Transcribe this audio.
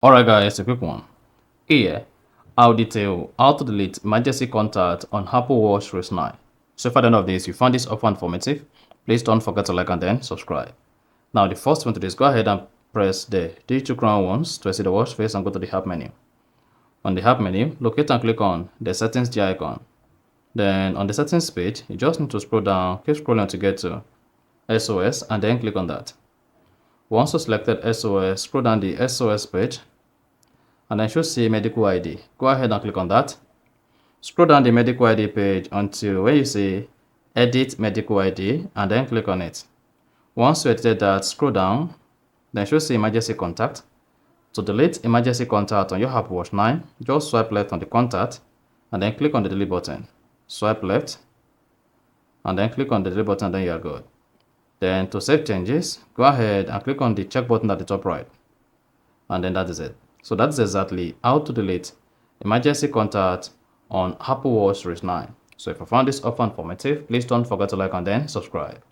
Alright guys, a quick one. Here, I'll detail how to delete emergency contact on Apple Watch Series 9. So if at the end of this you found this offer informative, please don't forget to like and then subscribe. Now the first one to this, go ahead and press the digital crown once to exit the watch face and go to the app menu. On the app menu, locate and click on the settings G icon. Then on the settings page, you just need to scroll down, keep scrolling to get to SOS and then click on that. Once you selected SOS, scroll down the SOS page and then should see medical ID. Go ahead and click on that. Scroll down the medical ID page until where you see edit medical ID and then click on it. Once you edit that, scroll down, then should see emergency contact. To delete emergency contact on your Apple Watch 9, just swipe left on the contact and then click on the delete button. Swipe left and then click on the delete button and then you are good. Then to save changes, go ahead and click on the check button at the top right. And then that is it. So that's exactly how to delete emergency contact on Apple Watch Series 9. So if you found this offer informative, please don't forget to like and then subscribe.